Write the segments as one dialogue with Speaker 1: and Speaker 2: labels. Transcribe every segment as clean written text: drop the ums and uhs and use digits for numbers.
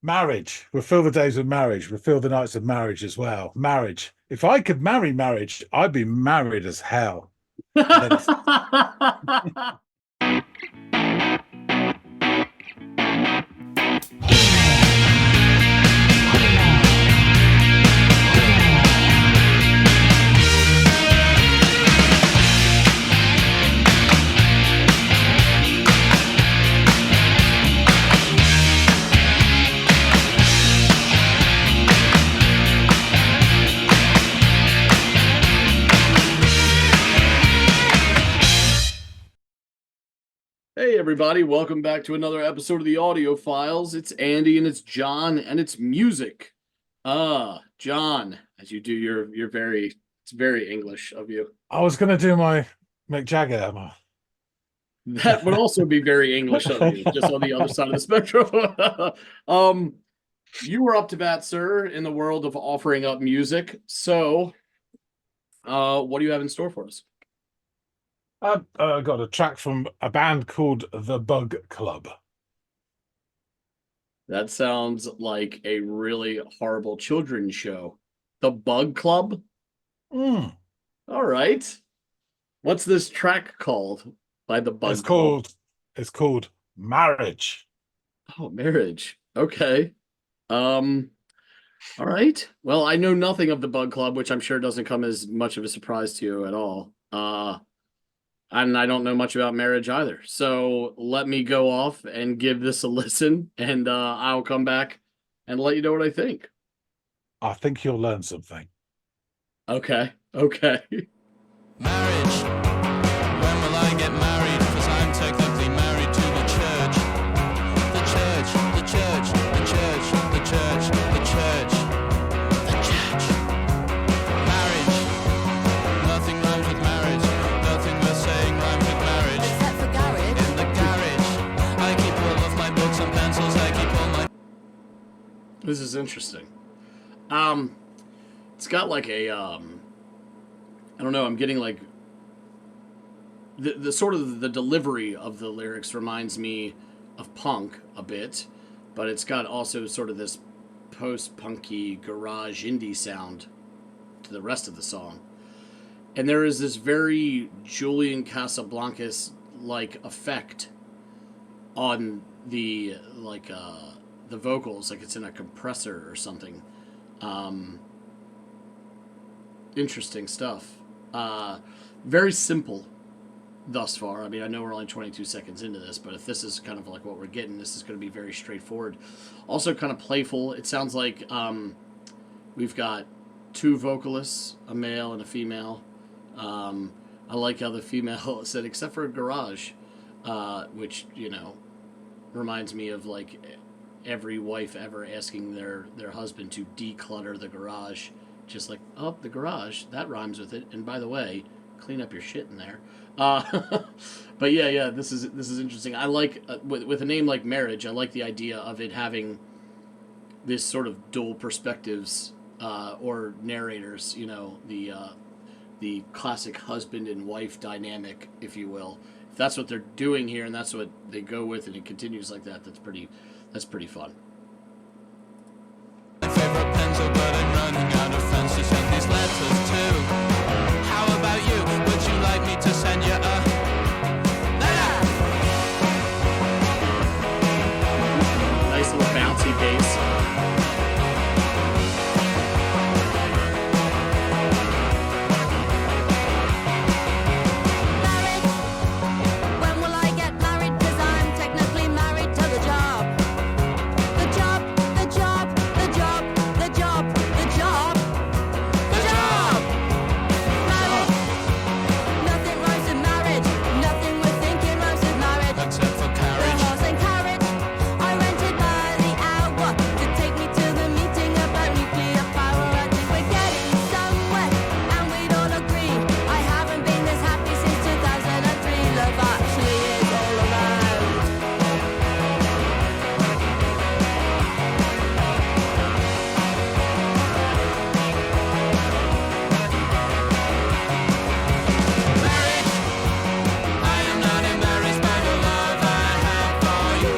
Speaker 1: Marriage. We'll fill the days with marriage. We'll fill the nights of marriage as well. Marriage. If I could marry marriage, I'd be married as hell. And then it's
Speaker 2: Hey everybody, welcome back to another episode of the Audiophiles. It's Andy and it's John and it's music. John, as you do it's very English of you.
Speaker 1: I was gonna do my Mick Jagger.
Speaker 2: That would also be very English of you, just on the other side of the spectrum. You were up to bat, sir, in the world of offering up music. So, what do you have in store for us?
Speaker 1: I've got a track from a band called The Bug Club.
Speaker 2: That sounds like a really horrible children's show. The Bug Club?
Speaker 1: Mm.
Speaker 2: All right. What's this track called by the Bug
Speaker 1: It's
Speaker 2: Club?
Speaker 1: called Marriage.
Speaker 2: Oh, Marriage. Okay. All right. Well, I know nothing of the Bug Club, which I'm sure doesn't come as much of a surprise to you at all. And I don't know much about Marriage either. So let me go off and give this a listen, and I'll come back and let you know what I think.
Speaker 1: I think you'll learn something.
Speaker 2: Okay.
Speaker 3: Marriage. When will I get married? Because I'm technically married to the church. The church, the church, the church, the church, the church, the church. Marriage. Nothing rhymes with marriage. Nothing we're saying rhymes with marriage.
Speaker 4: Except for garage.
Speaker 3: In the garage. I keep all of my books and pencils. I keep all my...
Speaker 2: This is interesting. It's got like a I don't know, I'm getting like the sort of the delivery of the lyrics reminds me of punk a bit, but it's got also sort of this post-punky garage indie sound to the rest of the song. And there is this very Julian Casablancas like effect on the the vocals, like it's in a compressor or something. Interesting stuff. Very simple thus far. I mean, I know we're only 22 seconds into this, but if this is kind of like what we're getting, this is going to be very straightforward. Also kind of playful. It sounds like we've got two vocalists, a male and a female. I like how the female said, except for a garage, which, you know, reminds me of like every wife ever asking their husband to declutter the garage. Just like, oh, the garage, that rhymes with it. And by the way, clean up your shit in there. But yeah, this is interesting. I like with a name like Marriage. I like the idea of it having this sort of dual perspectives or narrators. You know, the classic husband and wife dynamic, if you will. If that's what they're doing here, and that's what they go with, and it continues like that, that's pretty fun.
Speaker 3: My favorite pencil, but I'm running out of fence to send these letters to. How about you? Would you like me to send you a letter?
Speaker 2: Nice little bouncy bass.
Speaker 4: Marriage. When will I get married? 'Cause I'm technically married to the job. The job, the job, the job, the job, the job, the job. Marriage. Nothing rhymes with marriage. Nothing we're thinking rhymes with marriage.
Speaker 3: Except for
Speaker 4: The
Speaker 3: carriage.
Speaker 4: horse and carriage. I rented by the hour to take me to the meeting about nuclear power. I think we're getting somewhere, and we'd all agree. I haven't been this happy since 2003. Love actually is all around.
Speaker 3: Marriage. I am not embarrassed by the love I have for you.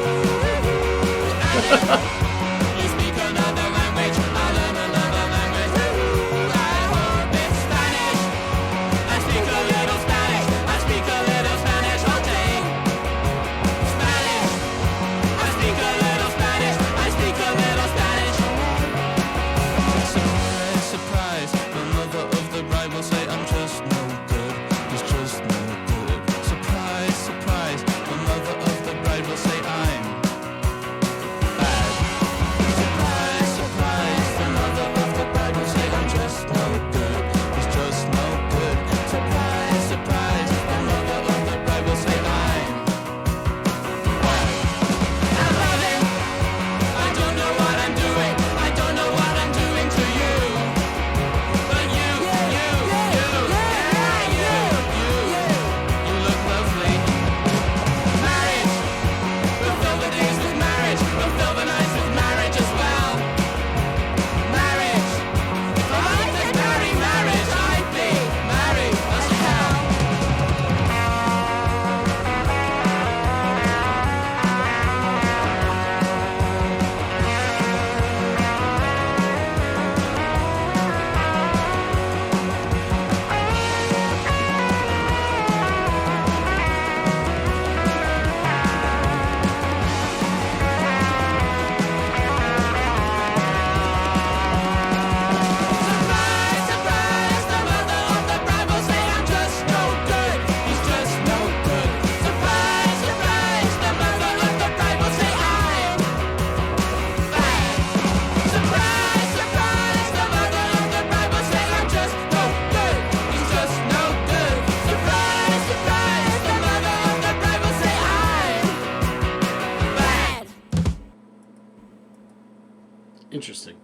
Speaker 2: Interesting.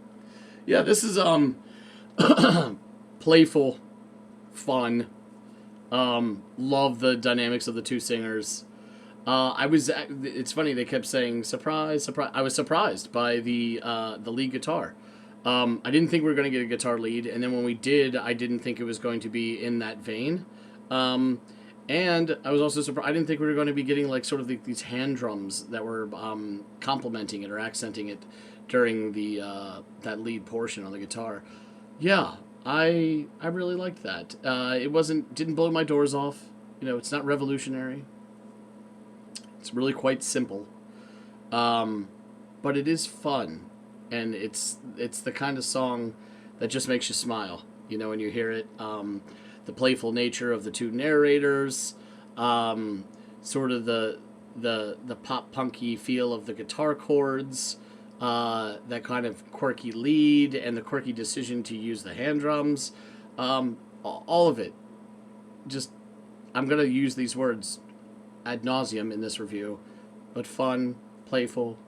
Speaker 2: Yeah, this is playful, fun. Love the dynamics of the two singers. It's funny, they kept saying surprise, surprise. I was surprised by the lead guitar. I didn't think we were going to get a guitar lead, and then when we did, I didn't think it was going to be in that vein. And I was also surprised. I didn't think we were going to be getting like sort of these hand drums that were complementing it or accenting it during the that lead portion on the guitar. Yeah, I really liked that. It didn't blow my doors off. You know, it's not revolutionary. It's really quite simple, but it is fun, and it's the kind of song that just makes you smile. You know, when you hear it. The playful nature of the two narrators, sort of the pop punky feel of the guitar chords, that kind of quirky lead, and the quirky decision to use the hand drums, all of it. Just, I'm gonna use these words ad nauseum in this review, but fun, playful,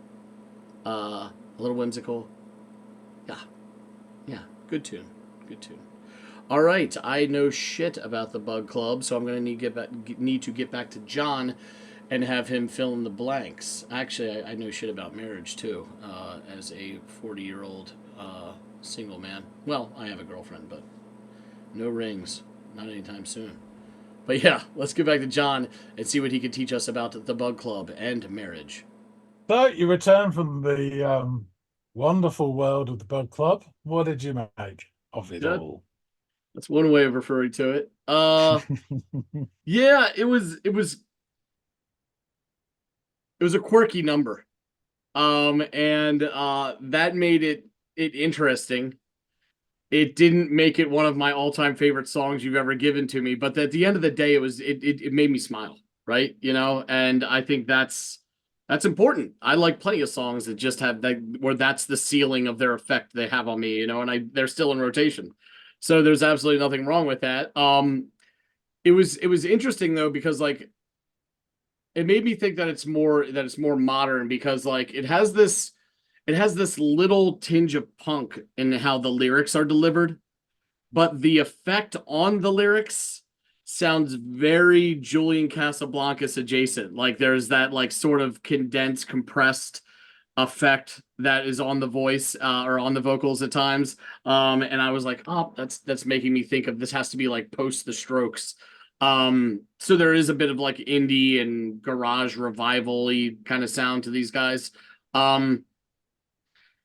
Speaker 2: a little whimsical. Yeah, good tune. All right, I know shit about the Bug Club, so I'm going to need to get back to John and have him fill in the blanks. Actually, I know shit about marriage, too, as a 40-year-old single man. Well, I have a girlfriend, but no rings. Not anytime soon. But yeah, let's get back to John and see what he can teach us about the Bug Club and marriage.
Speaker 1: So you return from the wonderful world of the Bug Club. What did you make of it all?
Speaker 2: That's one way of referring to it. Yeah, it was a quirky number. And that made it interesting. It didn't make it one of my all-time favorite songs you've ever given to me, but at the end of the day, it made me smile, right? You know, and I think that's important. I like plenty of songs that just have that, where that's the ceiling of their effect they have on me, you know, and they're still in rotation. So there's absolutely nothing wrong with that. It was interesting though, because like it made me think that it's more modern, because like it has this little tinge of punk in how the lyrics are delivered, but the effect on the lyrics sounds very Julian Casablancas adjacent. Like there's that like sort of condensed, compressed effect that is on the voice or on the vocals at times, and I was like, oh, that's making me think of this has to be like post the Strokes. So there is a bit of like indie and garage revival-y kind of sound to these guys. And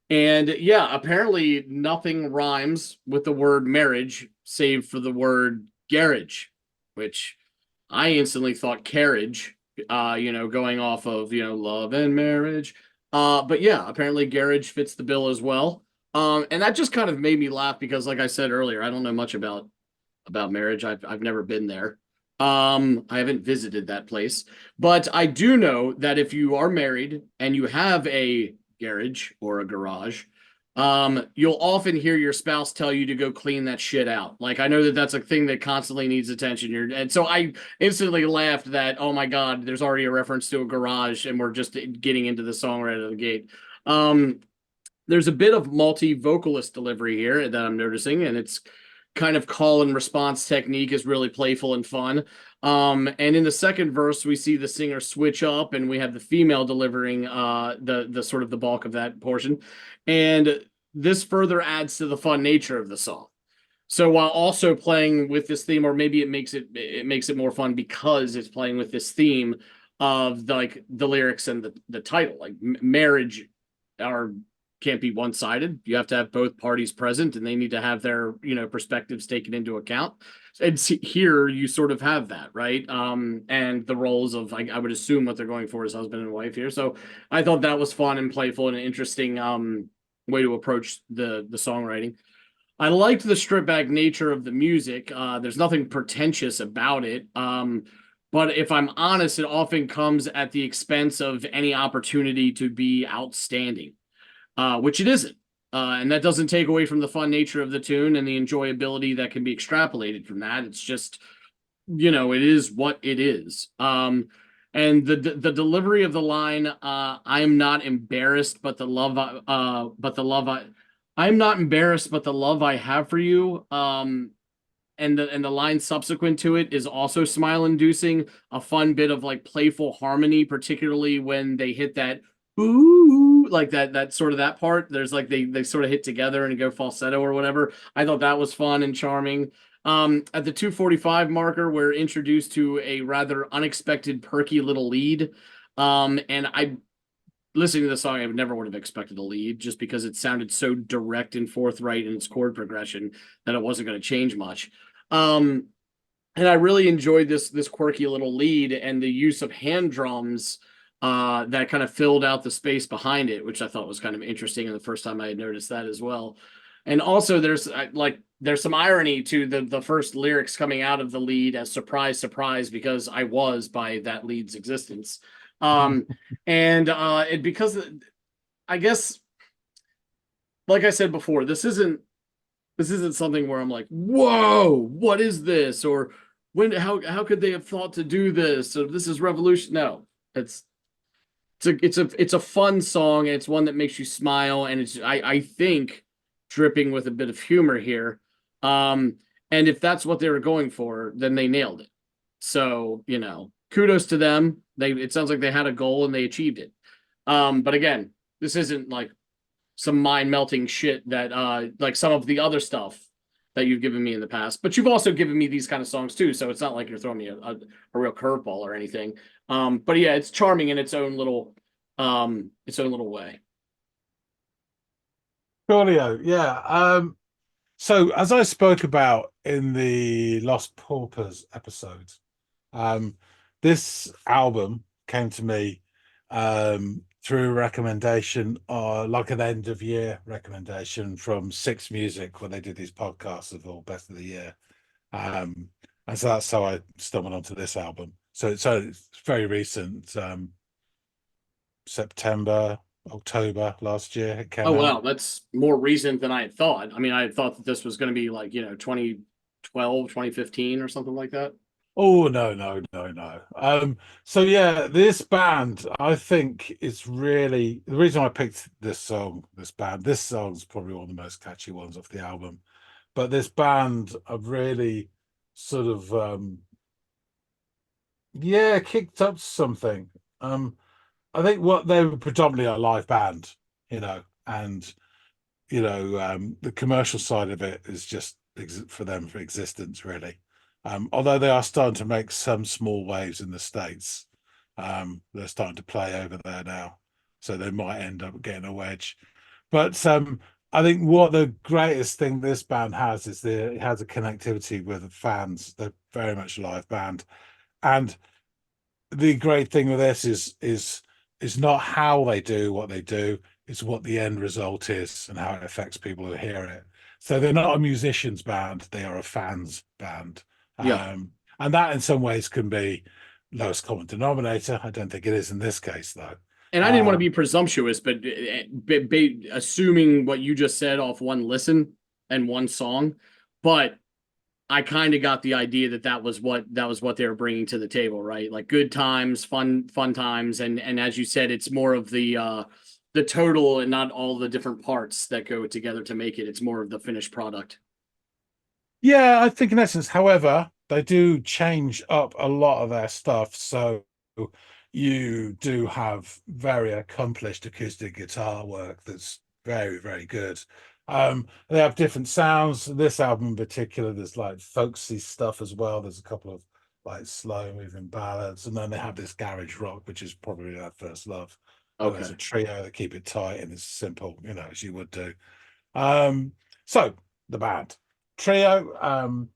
Speaker 2: yeah, apparently nothing rhymes with the word marriage save for the word garage, which I instantly thought carriage, you know, going off of, you know, love and marriage. But yeah, apparently garage fits the bill as well. And that just kind of made me laugh because, like I said earlier, I don't know much about marriage. I've never been there. I haven't visited that place, but I do know that if you are married and you have a garage or a garage, you'll often hear your spouse tell you to go clean that shit out. Like, I know that that's a thing that constantly needs attention. And so I instantly laughed that, oh my God, there's already a reference to a garage and we're just getting into the song right out of the gate. There's a bit of multi-vocalist delivery here that I'm noticing, and it's kind of call and response technique is really playful and fun. And in the second verse, we see the singer switch up, and we have the female delivering the sort of the bulk of that portion. And this further adds to the fun nature of the song. So while also playing with this theme, or maybe it makes it more fun because it's playing with this theme of the lyrics and the title, like marriage can't be one-sided. You have to have both parties present, and they need to have their, you know, perspectives taken into account. And here you sort of have that, right? And the roles of, I would assume what they're going for is husband and wife here. So I thought that was fun and playful and an interesting way to approach the songwriting. I liked the stripped back nature of the music. There's nothing pretentious about it. But if I'm honest, it often comes at the expense of any opportunity to be outstanding. Which it isn't. And that doesn't take away from the fun nature of the tune and the enjoyability that can be extrapolated from that. It's just, you know, it is what it is. And the delivery of the line, I am not embarrassed, but I am not embarrassed, but the love I have for you. And the line subsequent to it is also smile inducing, a fun bit of like playful harmony, particularly when they hit that ooh, like that sort of that part. There's like they sort of hit together and go falsetto or whatever. I thought that was fun and charming. At the 2:45 marker, we're introduced to a rather unexpected, perky little lead. And I listening to the song, I never would have expected a lead just because it sounded so direct and forthright in its chord progression that it wasn't going to change much. Um, and I really enjoyed this quirky little lead and the use of hand drums that kind of filled out the space behind it, which I thought was kind of interesting. And the first time I had noticed that as well. And also, there's some irony to the first lyrics coming out of the lead as surprise, surprise, because I was by that lead's existence. And it because I guess, like I said before, this isn't something where I'm like, whoa, what is this? Or how could they have thought to do this? So this is revolution. No, it's a fun song, and it's one that makes you smile, and it's I think dripping with a bit of humor here. And if that's what they were going for, then they nailed it. So, kudos to them. It sounds like they had a goal and they achieved it. But again, this isn't like some mind melting shit that like some of the other stuff that you've given me in the past. But you've also given me these kind of songs too, so it's not like you're throwing me a real curveball or anything. But yeah, it's charming in its own little way.
Speaker 1: Coolio, yeah. So as I spoke about in the Lost Paupers episode, this album came to me through a recommendation, or like an end of year recommendation from Six Music, when they did these podcasts of all best of the year. And so that's how I stumbled onto this album. So it's very recent, September, October last year it came
Speaker 2: Oh
Speaker 1: out.
Speaker 2: wow, that's more recent than I had thought. I mean, I had thought that this was going to be like 2012, 2015 or something like that.
Speaker 1: Oh no, no, no, no. So yeah, this band, I think, is really the reason I picked this song, this song's probably one of the most catchy ones off the album. But this band have really sort of yeah, kicked up something. I think what they were predominantly a live band, and the commercial side of it is just for them for existence, really. Although they are starting to make some small waves in the States, they're starting to play over there now, so they might end up getting a wedge. But I think what the greatest thing this band has is it has a connectivity with the fans. They're very much a live band, and the great thing with this is not how they do what they do, it's what the end result is and how it affects people who hear it. So they're not a musician's band, they are a fans band.
Speaker 2: Yeah.
Speaker 1: And that in some ways can be lowest common denominator. I don't think it is in this case, though.
Speaker 2: And I didn't want to be presumptuous, but assuming what you just said off one listen and one song, but I kind of got the idea that was what they were bringing to the table, right? Like good times, fun times, and as you said, it's more of the total and not all the different parts that go together to make it. It's more of the finished product.
Speaker 1: Yeah, I think in essence, however, they do change up a lot of their stuff. So you do have very accomplished acoustic guitar work that's very, very good. They have different sounds. This album in particular, there's like folksy stuff as well. There's a couple of like slow moving ballads, and then they have this garage rock, which is probably their first love.
Speaker 2: Okay.
Speaker 1: There's a trio that keep it tight and it's simple, as you would do. So the band trio,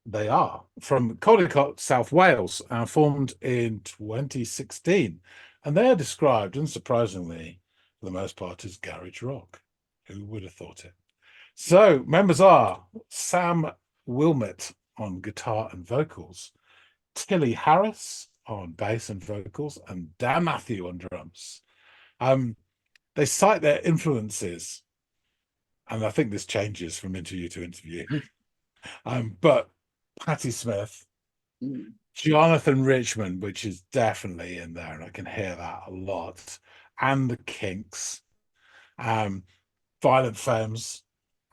Speaker 1: they are from Caldicot, South Wales, formed in 2016, and they are described, unsurprisingly, for the most part, as garage rock. Who would have thought it? So members are Sam Wilmot on guitar and vocals, Tilly Harris on bass and vocals, and Dan Matthew on drums. They cite their influences, and I think this changes from interview to interview. But Patti Smith, Jonathan Richman, which is definitely in there, and I can hear that a lot. And the Kinks, um, Violent Femmes,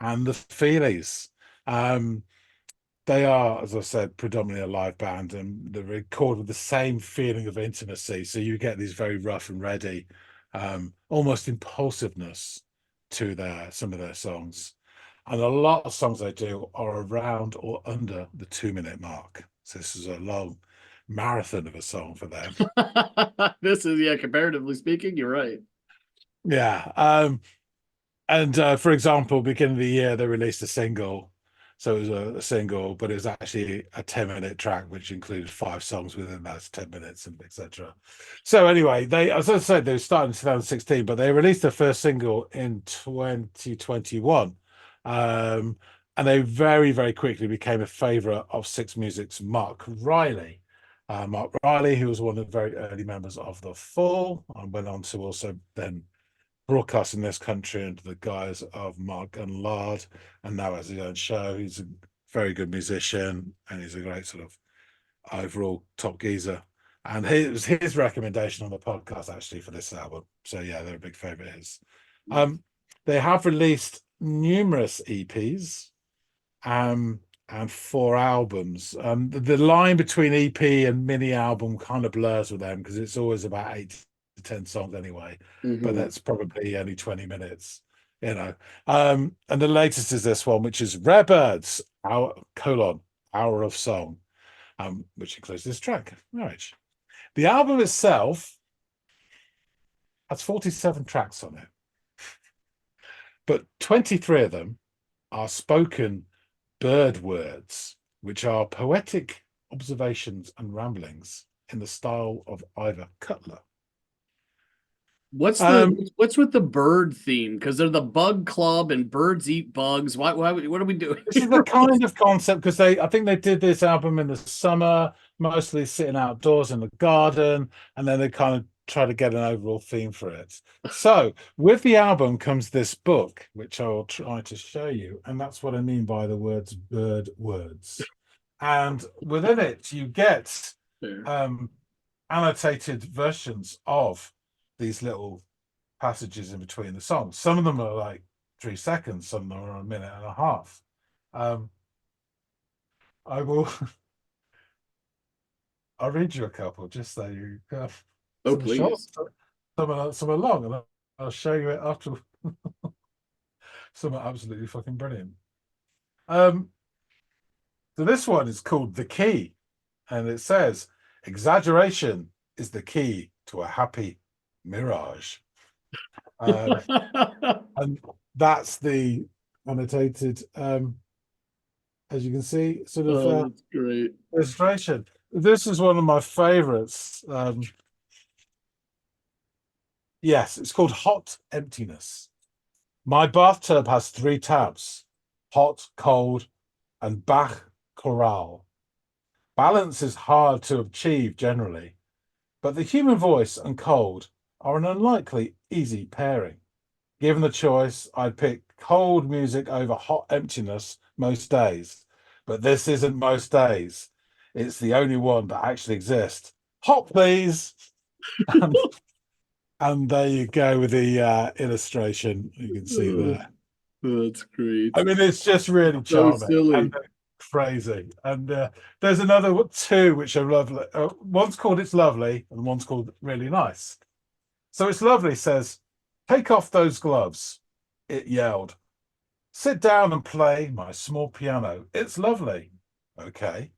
Speaker 1: and the Feelies. Um, they are, as I said, predominantly a live band, and they record with the same feeling of intimacy. So you get these very rough and ready, almost impulsiveness to some of their songs. And a lot of songs they do are around or under the 2 minute mark. So this is a long marathon of a song for them.
Speaker 2: This is, yeah, comparatively speaking, you're right.
Speaker 1: Yeah. And for example, beginning of the year, they released a single. So it was a single, but it was actually a 10 minute track, which included 5 songs within those 10 minutes and etc. So anyway, they, as I said, they started in 2016, but they released their first single in 2021. And they very, very quickly became a favorite of Six Music's Mark Riley. Mark Riley, who was one of the very early members of The Fall, and went on to also then broadcast in this country under the guise of Mark and Lard, and now has his own show. He's a very good musician, and he's a great sort of overall top geezer. And it was his recommendation on the podcast actually for this album. So yeah, they're a big favorite of his. They have released numerous EPs, and 4 albums. The line between EP and mini album kind of blurs with them because it's always about 8 to 10 songs anyway, but that's probably only 20 minutes, you know. And the latest is this one, which is Rare Birds, Hour of Song, which includes this track, Marriage. The album itself has 47 tracks on it, but 23 of them are spoken bird words, which are poetic observations and ramblings in the style of Ivor Cutler.
Speaker 2: What's with the bird theme? Because they're the bug club and birds eat bugs. Why what are we doing?
Speaker 1: This is the kind of concept because I think they did this album in the summer, mostly sitting outdoors in the garden, and then they kind of try to get an overall theme for it. So with the album comes this book, which I will try to show you, and that's what I mean by the words bird words. And within it, you get annotated versions of these little passages in between the songs. Some of them are like 3 seconds, some of them are a minute and a half. I will I'll read you a couple just so you
Speaker 2: Oh, please.
Speaker 1: Short, some are long, and I'll show you it after. Some are absolutely fucking brilliant. So this one is called The Key, and it says exaggeration is the key to a happy mirage. And that's the annotated, as you can see, sort of
Speaker 2: that's great
Speaker 1: illustration. This is one of my favorites. Yes, it's called Hot Emptiness. My bathtub has 3 tabs: hot, cold, and Bach chorale. Balance is hard to achieve generally, but the human voice and cold are an unlikely easy pairing. Given the choice, I'd pick cold music over hot emptiness most days, but this isn't most days. It's the only one that actually exists. Hot, please. And there you go with the illustration. You can see there.
Speaker 2: That's great.
Speaker 1: I mean, it's just really charming and crazy. And there's another 2 which are lovely. One's called It's Lovely, and one's called Really Nice. So It's Lovely says, take off those gloves, it yelled. Sit down and play my small piano. It's lovely. Okay.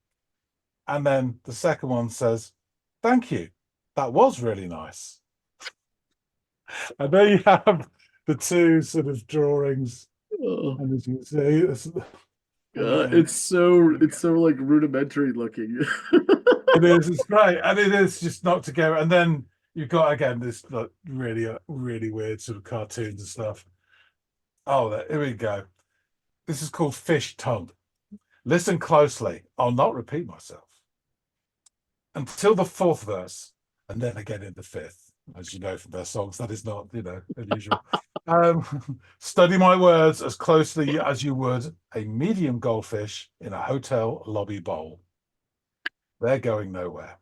Speaker 1: And then the second one says, thank you. That was really nice. And there you have the 2 sort of drawings. And as you can see,
Speaker 2: it's so like rudimentary looking.
Speaker 1: It is. It's great, and it is just knocked together. And then you've got again this like really weird sort of cartoons and stuff. Oh, here we go. This is called Fish Tongue. Listen closely. I'll not repeat myself until the 4th verse, and then again in the 5th. As you know from their songs, that is not, unusual. Study my words as closely as you would a medium goldfish in a hotel lobby bowl. They're going nowhere.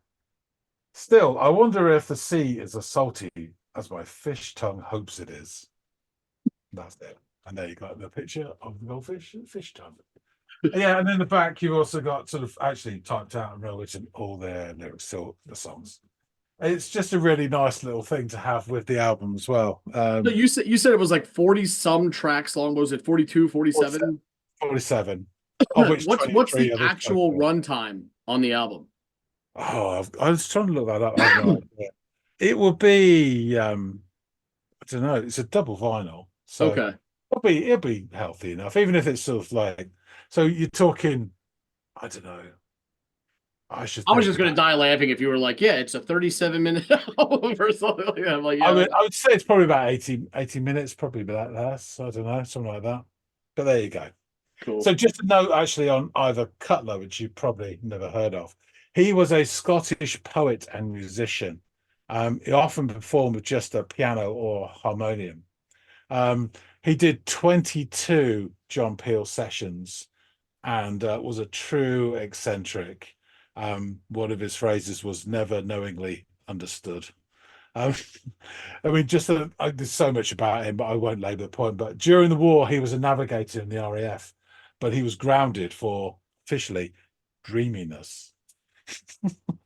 Speaker 1: Still, I wonder if the sea is as salty as my fish tongue hopes it is. That's it. And there you got the picture of the goldfish, fish tongue. Yeah, and in the back you've also got sort of actually typed out and written all their lyrics to the songs. It's just a really nice little thing to have with the album as well.
Speaker 2: So you said it was like 40 some tracks long. What was it 42, 47?
Speaker 1: 47, of which
Speaker 2: What's
Speaker 1: 23
Speaker 2: the
Speaker 1: are the
Speaker 2: actual
Speaker 1: vocal.
Speaker 2: runtime on the album?
Speaker 1: Oh, I was trying to look that up. I have no idea. It will be I don't know, it's a double vinyl. So
Speaker 2: Okay.
Speaker 1: it'll be healthy enough, even if it's sort of like, so you're talking, I don't know. I should
Speaker 2: I was
Speaker 1: think
Speaker 2: just going to
Speaker 1: about,
Speaker 2: die laughing if you were like, yeah, it's a 37-minute album or something like that. I'm like,
Speaker 1: I
Speaker 2: yeah,
Speaker 1: would I would say it's probably about 80 minutes, probably about less. I don't know, something like that. But there you go.
Speaker 2: cool.
Speaker 1: So just a note actually on Ivor Cutler, which you probably never heard of. He was a Scottish poet and musician. He often performed with just a piano or harmonium. Um, he did 22 John Peel sessions and was a true eccentric. One of his phrases was never knowingly understood. Um, I mean, there's so much about him, but I won't labour the point. But during the war, he was a navigator in the RAF, but he was grounded for officially dreaminess.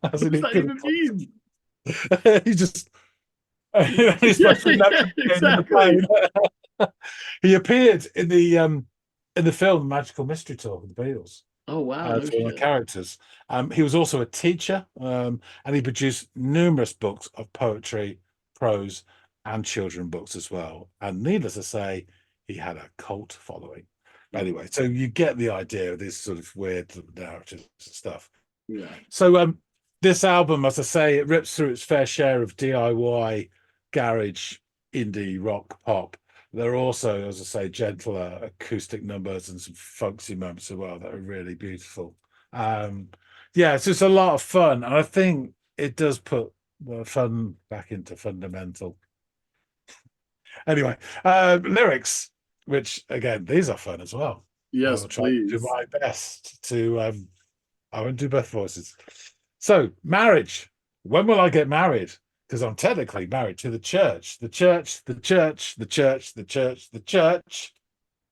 Speaker 1: As
Speaker 2: What
Speaker 1: in,
Speaker 2: does
Speaker 1: he
Speaker 2: that
Speaker 1: couldn't.
Speaker 2: even mean?
Speaker 1: He just he's
Speaker 2: Yeah,
Speaker 1: supposed to
Speaker 2: yeah,
Speaker 1: never get in the
Speaker 2: exactly.
Speaker 1: plane. He appeared in the film Magical Mystery Tour with the Beatles
Speaker 2: Oh wow, no
Speaker 1: as one of the
Speaker 2: shit.
Speaker 1: characters. He was also a teacher, and he produced numerous books of poetry, prose, and children books as well. And needless to say, he had a cult following. Anyway, so you get the idea of this sort of weird narrative stuff.
Speaker 2: Yeah.
Speaker 1: So this album, as I say, it rips through its fair share of DIY, garage, indie, rock, pop. There are also, as I say, gentler acoustic numbers and some folksy moments as well that are really beautiful. Yeah, it's just a lot of fun, and I think it does put fun back into fundamental. Anyway, lyrics, which again, these are fun as well. I
Speaker 2: Yes,
Speaker 1: will try to do
Speaker 2: please.
Speaker 1: my best to I won't do both voices. So, marriage. When will I get married? Because I'm technically married to the church. The church, the church, the church, the church, the church,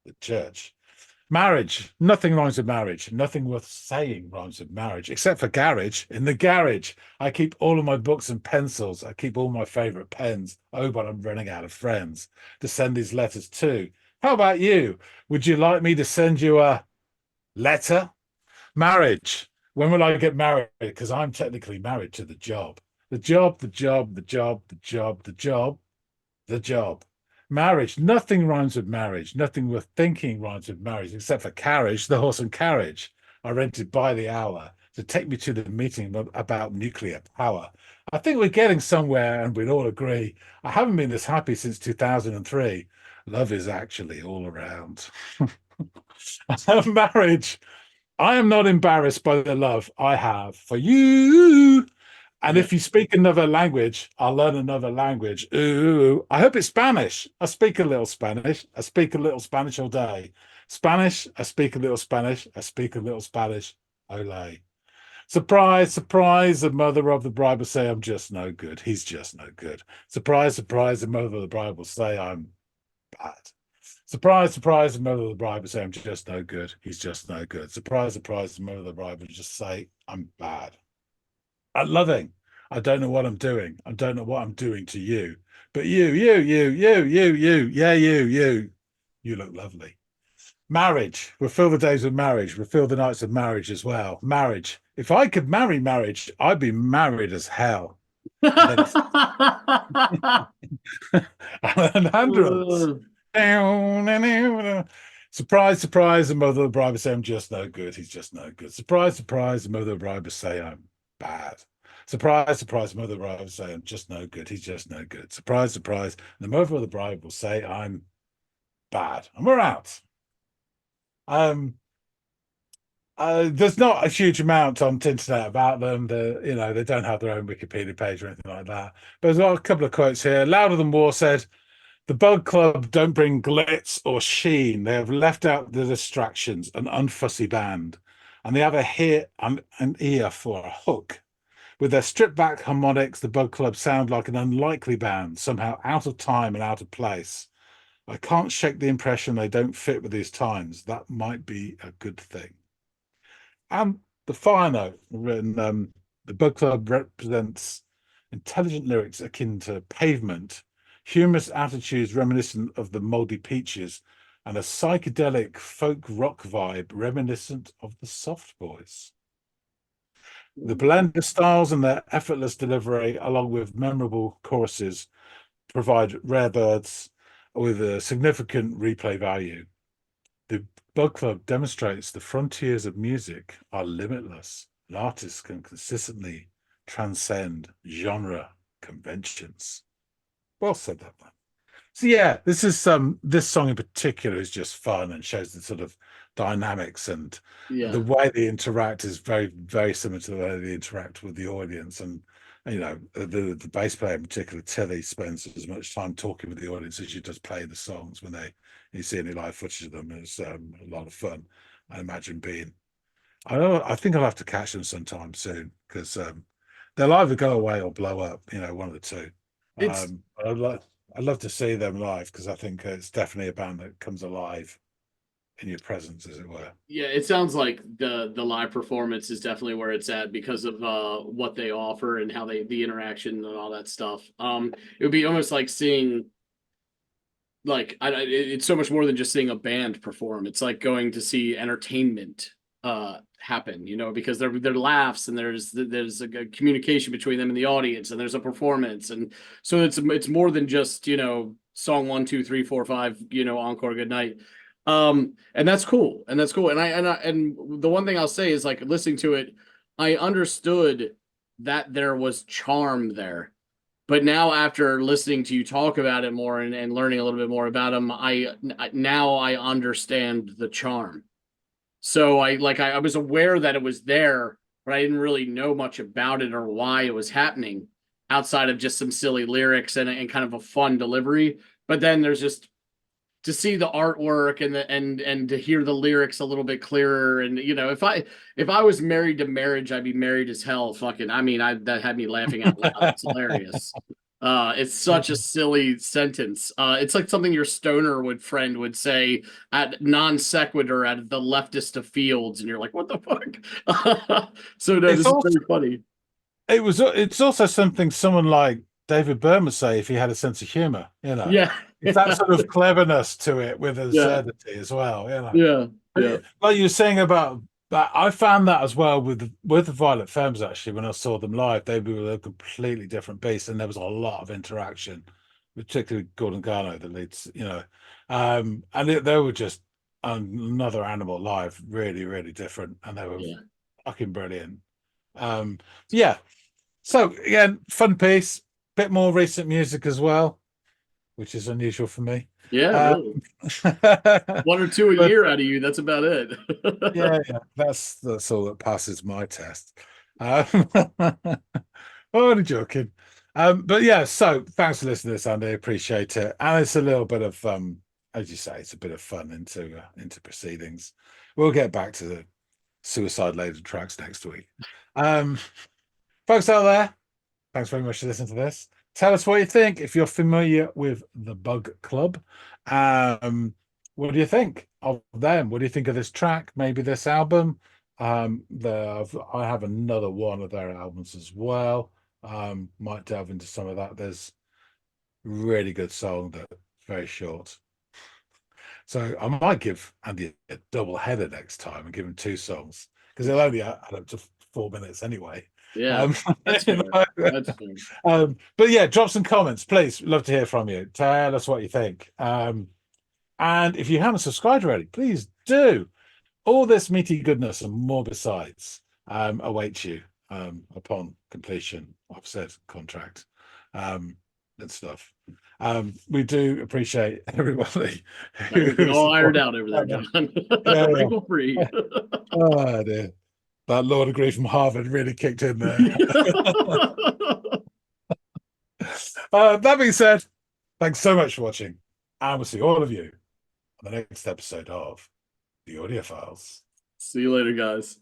Speaker 1: the church. Marriage. Nothing rhymes with marriage. Nothing worth saying rhymes with marriage, except for garage. In the garage, I keep all of my books and pencils. I keep all my favorite pens. Oh, but I'm running out of friends to send these letters to. How about you? Would you like me to send you a letter? Marriage. When will I get married? Because I'm technically married to the job. The job, the job, the job, the job, the job, the job. Marriage. Nothing rhymes with marriage. Nothing worth thinking rhymes with marriage, except for carriage, the horse and carriage I rented by the hour to take me to the meeting about nuclear power. I think we're getting somewhere, and we'd all agree. I haven't been this happy since 2003. Love is actually all around. Marriage. I am not embarrassed by the love I have for you. And
Speaker 2: Yeah.
Speaker 1: if you speak another language, I'll learn another language. Ooh, I hope it's Spanish. I speak a little Spanish. I speak a little Spanish all day. Spanish, I speak a little Spanish. I speak a little Spanish. Ole. Surprise, surprise, the mother of the bride will say, I'm just no good. He's just no good. Surprise, surprise, the mother of the bride will say, I'm bad. Surprise, surprise, the mother of the bride would say, I'm just no good. He's just no good. Surprise, surprise, the mother of the bride would just say, I'm bad. I'm loving. I don't know what I'm doing. I don't know what I'm doing to you. But you look lovely. Marriage. We'll fill the days with marriage. We'll fill the nights of marriage as well. Marriage. If I could marry marriage, I'd be married as hell. And then it's Alejandro's. Surprise, surprise, the mother of the bride will say, I'm just no good. He's just no good. Surprise, surprise, the mother of the bride will say, I'm bad. Surprise, surprise, the mother of the bride will say, I'm just no good. He's just no good. Surprise, surprise, the mother of the bride will say, I'm bad. And we're out. There's not a huge amount on the internet about them. They don't have their own Wikipedia page or anything like that. But there's got a couple of quotes here. Louder Than War said, the Bug Club don't bring glitz or sheen. They have left out the distractions, an unfussy band. and they have an ear for a hook. With their stripped-back harmonics, the Bug Club sound like an unlikely band, somehow out of time and out of place. I can't shake the impression they don't fit with these times. That might be a good thing. And the fire note written, the Bug Club represents intelligent lyrics akin to Pavement, humorous attitudes reminiscent of the Moldy Peaches, and a psychedelic folk rock vibe reminiscent of the Soft Boys. The blend of styles and their effortless delivery, along with memorable choruses, provide rare birds with a significant replay value. The Bug Club demonstrates the frontiers of music are limitless, and artists can consistently transcend genre conventions. Well said, that one. So yeah, this song in particular is just fun and shows the sort of dynamics, and the way they interact is very, very similar to the way they interact with the audience. And the bass player in particular, Tilly, spends as much time talking with the audience as she does playing the songs. When you see any live footage of them, it's a lot of fun. I imagine being. I think I'll have to catch them sometime soon, because they'll either go away or blow up. One of the two.
Speaker 2: It's
Speaker 1: I'd love to see them live, because I think it's definitely a band that comes alive in your presence, as it were.
Speaker 2: Yeah, it sounds like the live performance is definitely where it's at because of what they offer and how the interaction and all that stuff. It would be almost like seeing, like, it's so much more than just seeing a band perform. It's like going to see entertainment happen, because there laughs, and there's a communication between them and the audience, and there's a performance, and so it's more than just song 1, 2, 3, 4, 5, encore, good night. And that's cool, and the one thing I'll say is, like, listening to it, I understood that there was charm there, but now after listening to you talk about it more and learning a little bit more about them, now I understand the charm. So I was aware that it was there, but I didn't really know much about it or why it was happening, outside of just some silly lyrics and kind of a fun delivery. But then there's just to see the artwork and to hear the lyrics a little bit clearer. And if I was married to Marriage, I'd be married as hell. Fucking, that had me laughing out loud. It's hilarious. It's such a silly sentence. It's like something your stoner friend would say at non sequitur at the leftist of fields, and you're like, what the fuck? So no, this is very funny.
Speaker 1: It's also something someone like David Byrne would say if he had a sense of humor.
Speaker 2: Yeah.
Speaker 1: It's that sort of cleverness to it with absurdity as well.
Speaker 2: Yeah.
Speaker 1: Like you were saying about that, I found that as well with the Violet Femmes. Actually, when I saw them live, they were a completely different beast, and there was a lot of interaction, particularly Gordon Garno, the leads. And they were just another animal live, really, really different, and they were fucking brilliant. Yeah. So again, fun piece, bit more recent music as well, which is unusual for me.
Speaker 2: Yeah, really. 1 or 2 a year out of you. That's about it.
Speaker 1: yeah, that's all that passes my test. Only joking. But yeah, so thanks for listening to this, Andy. Appreciate it. And it's a little bit of as you say, it's a bit of fun into proceedings. We'll get back to the suicide laden tracks next week. Folks out there, thanks very much for listening to this. Tell us what you think. If you're familiar with the Bug Club, what do you think of them? What do you think of this track? Maybe this album? I have another one of their albums as well. Might delve into some of that. There's a really good song that's very short. So I might give Andy a double header next time and give him 2 songs, because they'll only add up to 4 minutes anyway.
Speaker 2: Yeah, that's fair. That's fair.
Speaker 1: But yeah, drop some comments, please. Love to hear from you. Tell us what you think. And if you haven't subscribed already, please do. All this meaty goodness and more besides awaits you upon completion of said contract and stuff. We do appreciate everybody.
Speaker 2: All ironed out over there, John. Wrinkle free.
Speaker 1: Oh dear. That law degree from Harvard really kicked in there. That being said, thanks so much for watching, and we'll see all of you on the next episode of the Audiophiles.
Speaker 2: See you later, guys.